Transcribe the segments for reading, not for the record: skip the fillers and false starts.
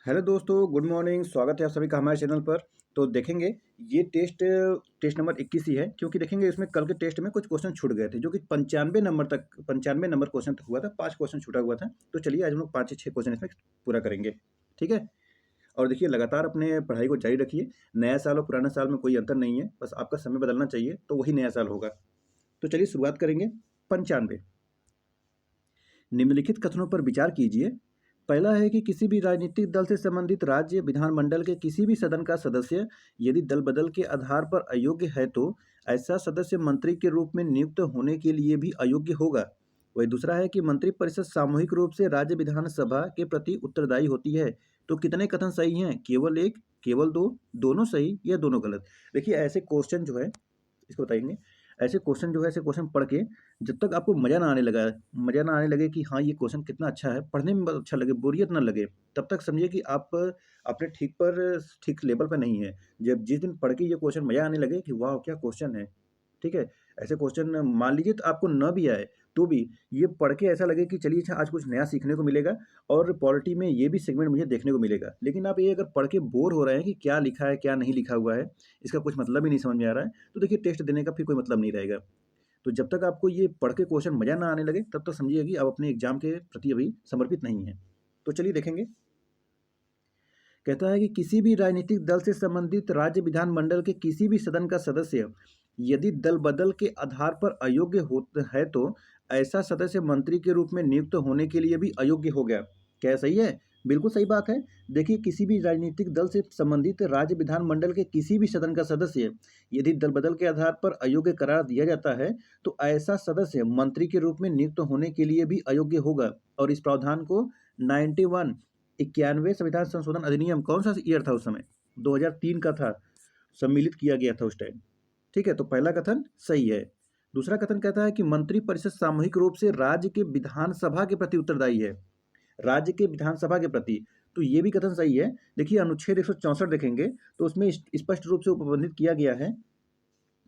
Hello दोस्तों, good morning. स्वागत है आप सभी का हमारे चैनल पर। तो देखेंगे ये टेस्ट नंबर 21 ही है, क्योंकि देखेंगे इसमें कल के टेस्ट में कुछ क्वेश्चन छूट गए थे, जो कि 95 नंबर क्वेश्चन तक हुआ था। 5 क्वेश्चन छूटा हुआ था। तो चलिए आज हम लोग 5 से 6 क्वेश्चन इसमें पूरा करेंगे, ठीक है। और देखिए लगातार अपने पढ़ाई को जारी रखिए। नया साल और पुराना साल में कोई अंतर नहीं है, बस आपका समय बदलना चाहिए तो वही नया साल होगा। तो चलिए शुरुआत करेंगे। 95 निम्नलिखित कथनों पर विचार कीजिए। पहला है कि किसी भी राजनीतिक दल से संबंधित राज्य विधानमंडल के किसी भी सदन का सदस्य यदि दल बदल के आधार पर अयोग्य है तो ऐसा सदस्य मंत्री के रूप में नियुक्त होने के लिए भी अयोग्य होगा। वही दूसरा है कि मंत्रिपरिषद सामूहिक रूप से राज्य विधानसभा के प्रति उत्तरदायी होती है। तो कितने कथन सही हैं? केवल एक, केवल दो, दोनों सही या दोनों गलत? देखिए ऐसे क्वेश्चन जो है इसको बताएंगे। ऐसे क्वेश्चन पढ़ के जब तक आपको मज़ा ना आने लगे कि हाँ ये क्वेश्चन कितना अच्छा है, पढ़ने में बहुत अच्छा लगे, बोरियत ना लगे, तब तक समझिए कि आप अपने ठीक लेवल पे नहीं है। जब जिस दिन पढ़ के ये क्वेश्चन मज़ा आने लगे कि वाह क्या क्वेश्चन है, ठीक है। ऐसे क्वेश्चन मान लीजिए तो आपको न भी आए तो भी ये पढ़ के ऐसा लगे कि चलिए अच्छा आज कुछ नया सीखने को मिलेगा और पॉलिटी में ये भी सेगमेंट मुझे देखने को मिलेगा। लेकिन आप ये अगर पढ़ के बोर हो रहे हैं कि क्या लिखा है क्या नहीं लिखा हुआ है, इसका कुछ मतलब ही नहीं समझ में आ रहा है, तो देखिए टेस्ट देने का फिर कोई मतलब नहीं रहेगा। तो जब तक आपको ये पढ़ के क्वेश्चन मज़ा ना आने लगे तब तक समझिए कि आप अपने एग्जाम के प्रति अभी समर्पित नहीं हैं। तो चलिए देखेंगे। कहता है कि किसी भी राजनीतिक दल से संबंधित राज्य विधानमंडल के किसी भी सदन का सदस्य यदि दल बदल के आधार पर अयोग्य होता है तो ऐसा सदस्य मंत्री के रूप में नियुक्त होने के लिए भी अयोग्य हो गया। क्या सही है? बिल्कुल सही बात है। देखिए किसी भी राजनीतिक दल से संबंधित राज्य विधानमंडल के किसी भी सदन का सदस्य यदि दल बदल के आधार पर अयोग्य करार दिया जाता है तो ऐसा सदस्य मंत्री के रूप में नियुक्त होने के लिए भी अयोग्य होगा। और इस प्रावधान को 91 91 संविधान संशोधन अधिनियम कौन सा ईयर था उस समय? 2003 का था, सम्मिलित किया गया था उस टाइम। ठीक है, तो पहला कथन सही है। दूसरा कथन कहता है कि मंत्रिपरिषद सामूहिक रूप से राज्य के विधानसभा के प्रति उत्तरदायी है। राज्य के विधानसभा के प्रति, तो ये भी कथन सही है। देखिए अनुच्छेद 164 देखेंगे तो उसमें स्पष्ट रूप से उपबंधित किया गया है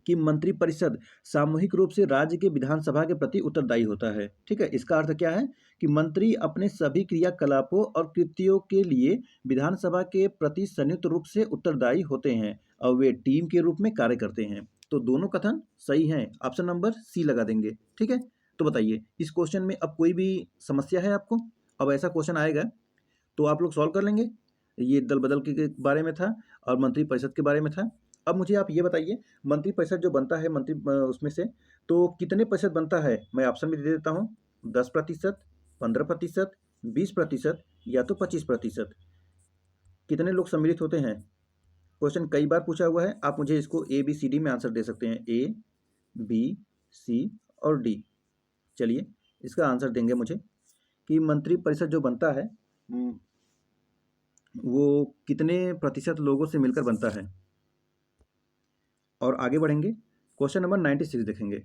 कि मंत्रिपरिषद सामूहिक रूप से राज्य के विधानसभा के प्रति उत्तरदायी होता है। ठीक है, इसका अर्थ क्या है कि मंत्री अपने सभी क्रियाकलापों और कृत्यों के लिए विधानसभा के प्रति संयुक्त रूप से उत्तरदायी होते हैं और वे टीम के रूप में कार्य करते हैं। तो दोनों कथन सही हैं। ऑप्शन नंबर सी लगा देंगे। ठीक है, तो बताइए इस क्वेश्चन में अब कोई भी समस्या है आपको? अब ऐसा क्वेश्चन आएगा तो आप लोग सॉल्व कर लेंगे। ये दल बदल के बारे में था और मंत्रिपरिषद के बारे में था। अब मुझे आप ये बताइए, मंत्रिपरिषद जो बनता है उसमें से तो कितने प्रतिशत बनता है? मैं ऑप्शन भी दे देता हूँ। 10%, 15%, 20% या तो 25%। कितने लोग सम्मिलित होते हैं? क्वेश्चन कई बार पूछा हुआ है। आप मुझे इसको ए बी सी डी में आंसर दे सकते हैं, ए बी सी और डी। चलिए इसका आंसर देंगे मुझे कि मंत्रिपरिषद जो बनता है वो कितने प्रतिशत लोगों से मिलकर बनता है। और आगे बढ़ेंगे, क्वेश्चन नंबर 96 देखेंगे।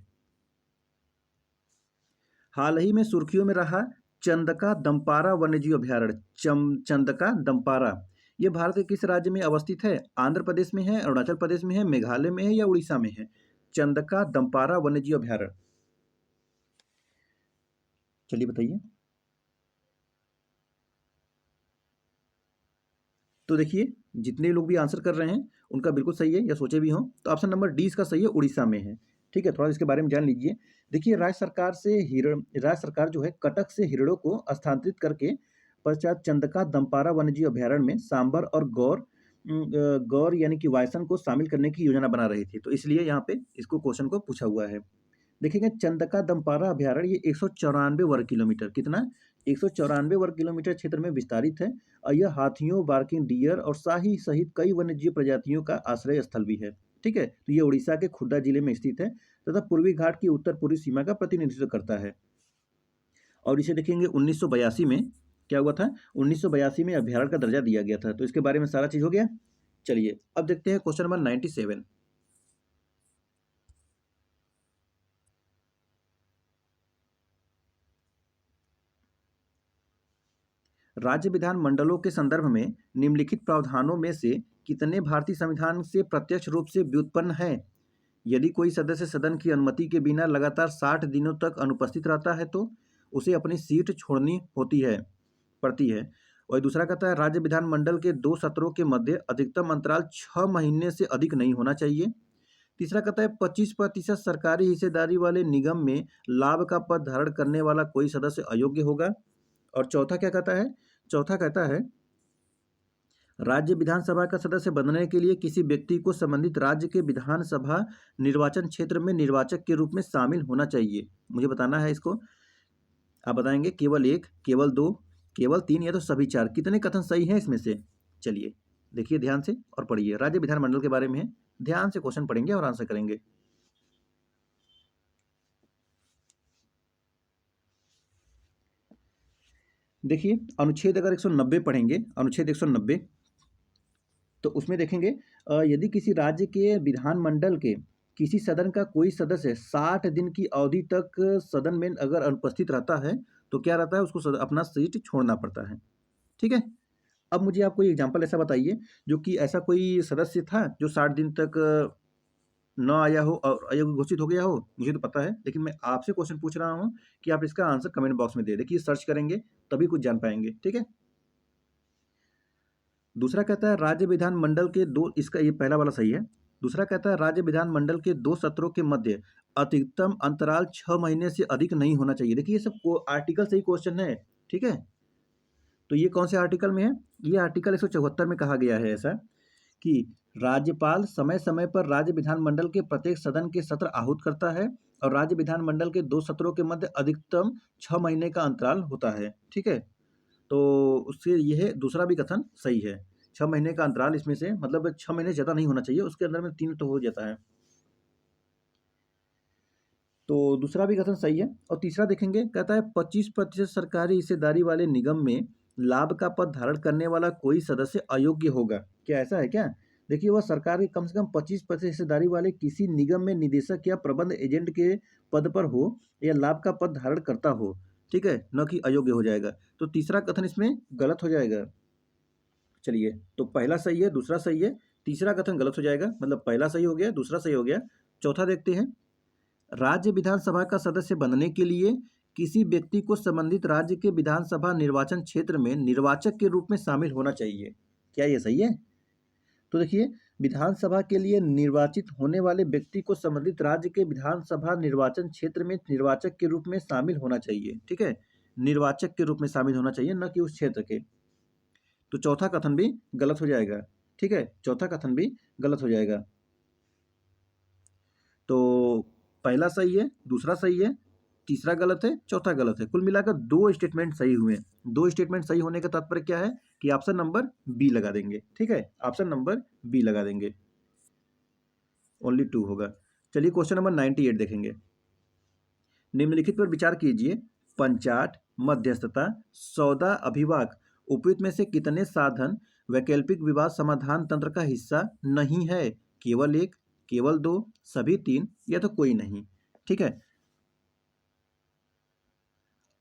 हाल ही में सुर्खियों में रहा चंदका दंपारा वन्यजीव अभयारण्य। चंदका दंपारा ये भारत के किस राज्य में अवस्थित है? आंध्र प्रदेश में है, अरुणाचल प्रदेश में है, मेघालय में है या उड़ीसा में है? चंदका दंपारा वन्यजीव अभयारण्य, चलिए बताइए। तो देखिए जितने लोग भी आंसर कर रहे हैं उनका बिल्कुल सही है या सोचे भी हों, तो ऑप्शन नंबर डी इसका सही है, उड़ीसा में है। ठीक है, थोड़ा इसके बारे में जान लीजिए। देखिए राज्य सरकार जो है कटक से हिरणों को स्थानांतरित करके पश्चात चंदका दंपारा वन्यजीव अभयारण्य में सांबर और गौर यानी कि वायसन को शामिल करने की योजना बना रही थी। तो इसलिए यहाँ पे इसको क्वेश्चन को पूछा हुआ है। देखेंगे चंदका दंपारा अभयारण्य ये 194 वर्ग किलोमीटर, कितना? 194 वर्ग किलोमीटर क्षेत्र में विस्तारित है और यह हाथियों, बार्किंग डियर और शाही सहित कई वन्यजीव प्रजातियों का आश्रय स्थल भी है। ठीक है, तो ये उड़ीसा के खुर्दा जिले में स्थित है तथा पूर्वी घाट की उत्तर पूर्वी सीमा का प्रतिनिधित्व करता है। और इसे देखेंगे 1982 में क्या हुआ था? 1982 में अभयारण्य का दर्जा दिया गया था। तो इसके बारे में सारा चीज हो गया। चलिए अब देखते हैं क्वेश्चन नंबर 97। राज्य विधानमंडलों के संदर्भ में निम्नलिखित प्रावधानों में से कितने भारतीय संविधान से प्रत्यक्ष रूप से व्युत्पन्न हैं? यदि कोई सदस्य सदन की अनुमति के बिना लगातार 60 दिनों तक अनुपस्थित रहता है तो उसे अपनी सीट छोड़नी पड़ती है। और दूसरा कहता है राज्य विधानमंडल के 2 सत्रों के मध्य अधिकतम अंतराल 6 महीने से अधिक नहीं होना चाहिए। तीसरा कहता है 25% सरकारी हिस्सेदारी वाले निगम में लाभ का पद धारण करने वाला कोई सदस्य अयोग्य होगा। और चौथा क्या कहता है? चौथा कहता है राज्य विधानसभा का सदस्य बनने के लिए किसी व्यक्ति को संबंधित राज्य के विधानसभा निर्वाचन क्षेत्र में निर्वाचक के रूप में शामिल होना चाहिए। मुझे बताना है इसको। आप बताएंगे केवल 1, केवल 2, केवल 3 या तो सभी 4। कितने कथन सही हैं इसमें से? चलिए देखिए ध्यान से और पढ़िए। राज्य विधानमंडल के बारे में है, ध्यान से क्वेश्चन पढ़ेंगे और आंसर करेंगे। देखिए अनुच्छेद अगर 190 पढ़ेंगे, अनुच्छेद 190, तो उसमें देखेंगे यदि किसी राज्य के विधानमंडल के किसी सदन का कोई सदस्य 60 दिन की अवधि तक सदन में अगर अनुपस्थित रहता है तो क्या रहता है, उसको अपना सीट छोड़ना पड़ता है। ठीक है। अब मुझे आप कोई एग्जांपल ऐसा बताइए जो कि ऐसा कोई सदस्य था जो 60 दिन तक न आया हो और अयोग्य घोषित हो गया हो। मुझे तो पता है, लेकिन मैं आपसे क्वेश्चन पूछ रहा हूँ कि आप इसका आंसर कमेंट बॉक्स में दे देखिए, सर्च करेंगे तभी कुछ जान पाएंगे। ठीक है। दूसरा कहता है राज्य विधानमंडल के 2, इसका ये पहला वाला सही है। दूसरा कहता है राज्य विधानमंडल के 2 सत्रों के मध्य अधिकतम अंतराल 6 महीने से अधिक नहीं होना चाहिए। देखिए ये सब आर्टिकल से ही क्वेश्चन है। ठीक है। तो ये कौन से आर्टिकल में है? ये आर्टिकल 174 में कहा गया है ऐसा कि राज्यपाल समय समय पर राज्य विधानमंडल के प्रत्येक सदन के सत्र आहूत करता है और राज्य विधानमंडल के 2 सत्रों के मध्य अधिकतम 6 महीने का अंतराल होता है। ठीक है। तो उससे यह दूसरा भी कथन सही है। 6 महीने का अंतराल इसमें से मतलब 6 महीने ज़्यादा नहीं होना चाहिए, उसके अंदर में 3 तो हो जाता है। तो दूसरा भी कथन सही है। और तीसरा देखेंगे कहता है 25% सरकारी हिस्सेदारी वाले निगम में लाभ का पद धारण करने वाला कोई सदस्य अयोग्य होगा। क्या ऐसा है क्या? देखिए वह सरकार के कम से कम 25% हिस्सेदारी वाले किसी निगम में निदेशक या प्रबंध एजेंट के पद पर हो या लाभ का पद धारण करता हो। ठीक है, न कि अयोग्य हो जाएगा। तो तीसरा कथन इसमें गलत हो जाएगा। चलिए तो पहला सही है, दूसरा सही है, तीसरा कथन गलत हो जाएगा। मतलब पहला सही हो गया, दूसरा सही हो गया। चौथा देखते हैं राज्य विधानसभा का सदस्य बनने के लिए किसी व्यक्ति को संबंधित राज्य के विधानसभा निर्वाचन क्षेत्र में निर्वाचक के रूप में शामिल होना चाहिए। क्या ये सही है? तो देखिए विधानसभा के लिए निर्वाचित होने वाले व्यक्ति को संबंधित राज्य के विधानसभा निर्वाचन क्षेत्र में निर्वाचक के रूप में शामिल होना चाहिए। ठीक है, निर्वाचक के रूप में शामिल होना चाहिए, न कि उस क्षेत्र के। तो चौथा कथन भी गलत हो जाएगा। ठीक है, चौथा कथन भी गलत हो जाएगा। तो पहला सही है, दूसरा सही है, तीसरा गलत है, चौथा गलत है। कुल मिलाकर 2 स्टेटमेंट सही हुए। 2 स्टेटमेंट सही होने का तात्पर्य क्या है कि ऑप्शन नंबर बी लगा देंगे। ठीक है, ऑप्शन नंबर बी लगा देंगे। ओनली 2 होगा। चलिए क्वेश्चन नंबर 98 देखेंगे। निम्नलिखित पर विचार कीजिए। पंचाट, मध्यस्थता, सौदा, अभिभाग उपयुक्त में से कितने साधन वैकल्पिक विवाद समाधान तंत्र का हिस्सा नहीं है? केवल 1, केवल 2, सभी 3 या तो कोई नहीं। ठीक है।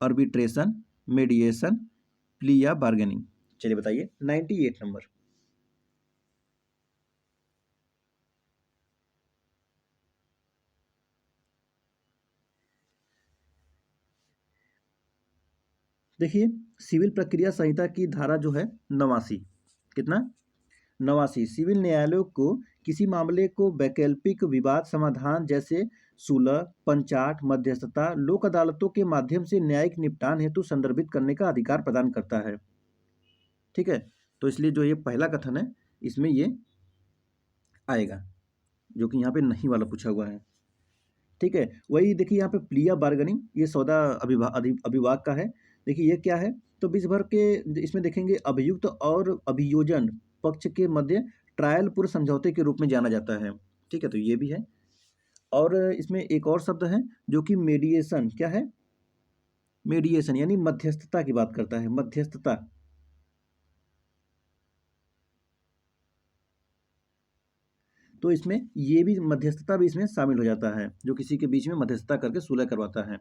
आर्बिट्रेशन, मीडिएशन, प्ली या बार्गेनिंग। चलिए बताइए 98 नंबर। देखिए सिविल प्रक्रिया संहिता की धारा जो है 89, कितना 89, सिविल न्यायालयों को किसी मामले को वैकल्पिक विवाद समाधान जैसे सुलह, पंचाट, मध्यस्थता, लोक अदालतों के माध्यम से न्यायिक निपटान हेतु संदर्भित करने का अधिकार प्रदान करता है। ठीक है। तो इसलिए जो ये पहला कथन है इसमें ये आएगा, जो कि यहाँ पे नहीं वाला पूछा हुआ है। ठीक है। वही देखिए यहाँ पे प्लिया बार्गेनिंग ये सौदा अभिभाग का है। देखिए ये क्या है, तो विश्व भर के इसमें देखेंगे अभियुक्त और अभियोजन पक्ष के मध्य ट्रायल पूर्व समझौते के रूप में जाना जाता है। ठीक है, तो ये भी है। और इसमें एक और शब्द है जो कि मीडिएशन। क्या है? मीडिएशन यानी मध्यस्थता की बात करता है, मध्यस्थता। तो इसमें ये भी मध्यस्थता भी इसमें शामिल हो जाता है, जो किसी के बीच में मध्यस्थता करके सुलह करवाता है।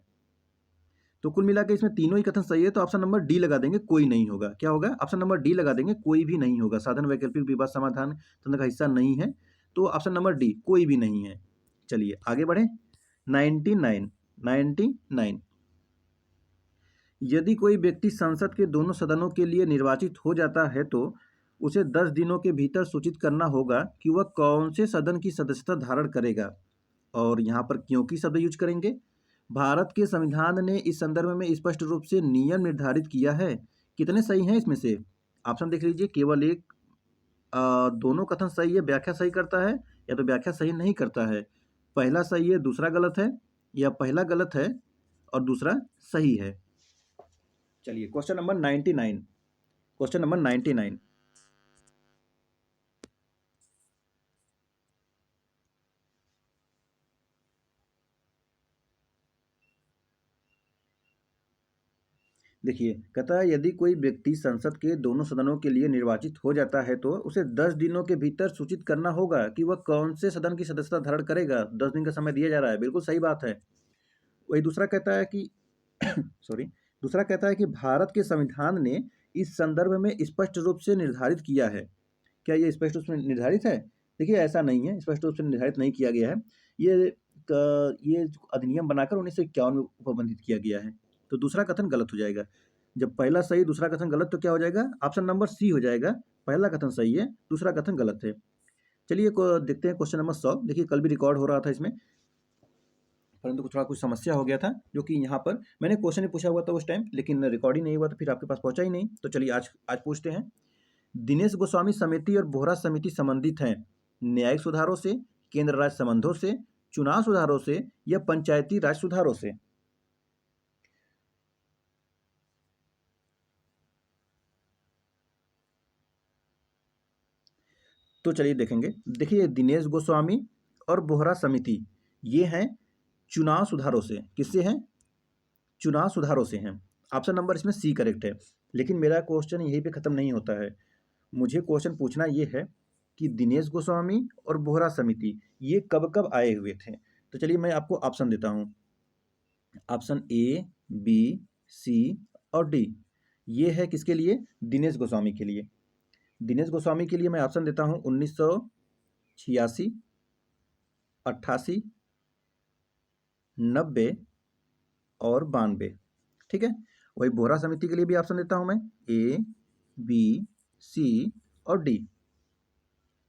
तो कुल मिला के इसमें तीनों ही कथन सही है, तो ऑप्शन नंबर डी लगा देंगे, कोई नहीं होगा। क्या होगा? ऑप्शन नंबर डी लगा देंगे, कोई भी नहीं होगा। साधन वैकल्पिक विवाद समाधान तंत्र का हिस्सा नहीं है, तो ऑप्शन नंबर डी कोई भी नहीं है। चलिए आगे बढ़े। 99 99 यदि कोई व्यक्ति संसद के दोनों सदनों के लिए निर्वाचित हो जाता है तो उसे 10 दिनों के भीतर सूचित करना होगा कि वह कौन से सदन की सदस्यता धारण करेगा। और यहाँ पर क्योंकि शब्द यूज करेंगे। भारत के संविधान ने इस संदर्भ में स्पष्ट रूप से नियम निर्धारित किया है। कितने सही हैं इसमें से? ऑप्शन देख लीजिए, केवल एक। दोनों कथन सही है, व्याख्या सही करता है, या तो व्याख्या सही नहीं करता है। पहला सही है, दूसरा गलत है, या पहला गलत है और दूसरा सही है। चलिए क्वेश्चन नंबर 99। Question number 99। देखिए, कहता है यदि कोई व्यक्ति संसद के दोनों सदनों के लिए निर्वाचित हो जाता है तो उसे 10 दिनों के भीतर सूचित करना होगा कि वह कौन से सदन की सदस्यता धारण करेगा। 10 दिन का समय दिया जा रहा है, बिल्कुल सही बात है। वही दूसरा कहता है कि सॉरी, दूसरा कहता है कि भारत के संविधान ने इस संदर्भ में स्पष्ट रूप से निर्धारित किया है। क्या ये स्पष्ट रूप से निर्धारित है? देखिए, ऐसा नहीं है, स्पष्ट रूप से निर्धारित नहीं किया गया है। ये अधिनियम बनाकर 1951 में उपबंधित किया गया है। तो दूसरा कथन गलत हो जाएगा। जब पहला सही दूसरा कथन गलत तो क्या हो जाएगा? ऑप्शन नंबर सी हो जाएगा। पहला कथन सही है, दूसरा कथन गलत है। चलिए देखते हैं क्वेश्चन नंबर 100। देखिए, कल भी रिकॉर्ड हो रहा था इसमें, परंतु थोड़ा कुछ समस्या हो गया था, जो कि यहाँ पर मैंने क्वेश्चन ही पूछा हुआ था उस टाइम, लेकिन रिकॉर्ड ही नहीं हुआ, तो फिर आपके पास पहुंचा ही नहीं। तो चलिए आज पूछते हैं। दिनेश गोस्वामी समिति और बोहरा समिति संबंधित हैं न्यायिक सुधारों से, केंद्र राज्य संबंधों से, चुनाव सुधारों से, या पंचायती राज सुधारों से? तो चलिए देखेंगे। देखिए, दिनेश गोस्वामी और बोहरा समिति ये हैं चुनाव सुधारों से। किससे हैं? चुनाव सुधारों से हैं। ऑप्शन नंबर इसमें सी करेक्ट है। लेकिन मेरा क्वेश्चन यहीं पे खत्म नहीं होता है। मुझे क्वेश्चन पूछना ये है कि दिनेश गोस्वामी और बोहरा समिति ये कब कब आए हुए थे। तो चलिए मैं आपको ऑप्शन देता हूँ। ऑप्शन ए, बी, सी और डी। ये है किसके लिए? दिनेश गोस्वामी के लिए। दिनेश गोस्वामी के लिए मैं ऑप्शन देता हूँ 1986, 88, 90 और 92। ठीक है। वही बोहरा समिति के लिए भी ऑप्शन देता हूँ मैं, ए, बी, सी और डी।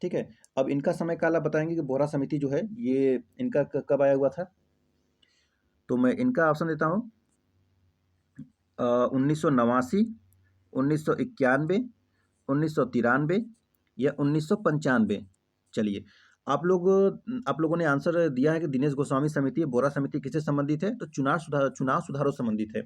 ठीक है। अब इनका समय काल आप बताएंगे कि बोहरा समिति जो है ये इनका कब आया हुआ था। तो मैं इनका ऑप्शन देता हूँ 1989, 1991, 1993 या 1995। चलिए, आप लोगों ने आंसर दिया है कि दिनेश गोस्वामी समिति, बोरा समिति किससे संबंधित है? तो चुनाव सुधारों संबंधित है।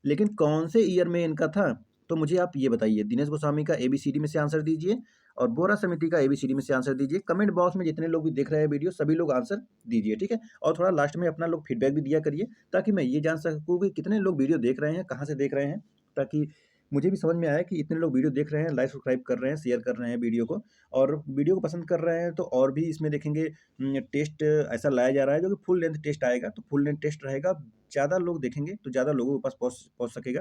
लेकिन कौन से ईयर में इनका था? तो मुझे आप ये बताइए। दिनेश गोस्वामी का ABCD में से आंसर दीजिए और बोरा समिति का ABCD में से आंसर दीजिए। कमेंट बॉक्स में जितने लोग भी देख रहे हैं वीडियो, सभी लोग आंसर दीजिए। ठीक है। और थोड़ा लास्ट में अपना लोग फीडबैक भी दिया करिए, ताकि मैं ये जान सकूँ कि कितने लोग वीडियो देख रहे हैं, कहाँ से देख रहे हैं, ताकि मुझे भी समझ में आया कि इतने लोग वीडियो देख रहे हैं, लाइक सब्सक्राइब कर रहे हैं, शेयर कर रहे हैं वीडियो को, और वीडियो को पसंद कर रहे हैं। तो और भी इसमें देखेंगे टेस्ट ऐसा लाया जा रहा है जो कि फुल लेंथ टेस्ट आएगा। तो फुल लेंथ टेस्ट रहेगा, ज़्यादा लोग देखेंगे तो ज़्यादा लोगों के पास पहुँच सकेगा।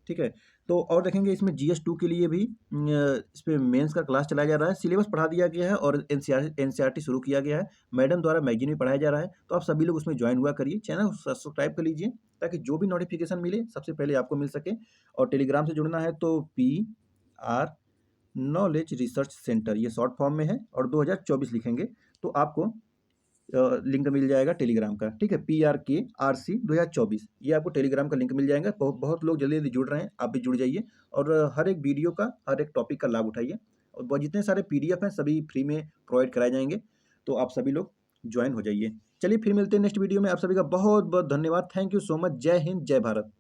ठीक है। तो और देखेंगे इसमें GS2 के लिए भी इस पे मेंस का क्लास चलाया जा रहा है। सिलेबस पढ़ा दिया गया है और NCERT शुरू किया गया है। मैडम द्वारा मैगजीन भी पढ़ाया जा रहा है। तो आप सभी लोग उसमें ज्वाइन हुआ करिए। चैनल सब्सक्राइब कर लीजिए, ताकि जो भी नोटिफिकेशन मिले सबसे पहले आपको मिल सके। और टेलीग्राम से जुड़ना है तो PR नॉलेज रिसर्च सेंटर, ये शॉर्ट फॉर्म में है, और 2024 लिखेंगे तो आपको लिंक मिल जाएगा टेलीग्राम का। ठीक है। PRKRC 2024, ये आपको टेलीग्राम का लिंक मिल जाएगा। बहुत लोग जल्दी जल्दी जुड़ रहे हैं, आप भी जुड़ जाइए और हर एक वीडियो का, हर एक टॉपिक का लाभ उठाइए। और जितने सारे PDF हैं सभी फ्री में प्रोवाइड कराए जाएंगे, तो आप सभी लोग ज्वाइन हो जाइए। चलिए फिर मिलते हैं नेक्स्ट वीडियो में। आप सभी का बहुत बहुत धन्यवाद। Thank you so much. जय हिंद, जय भारत।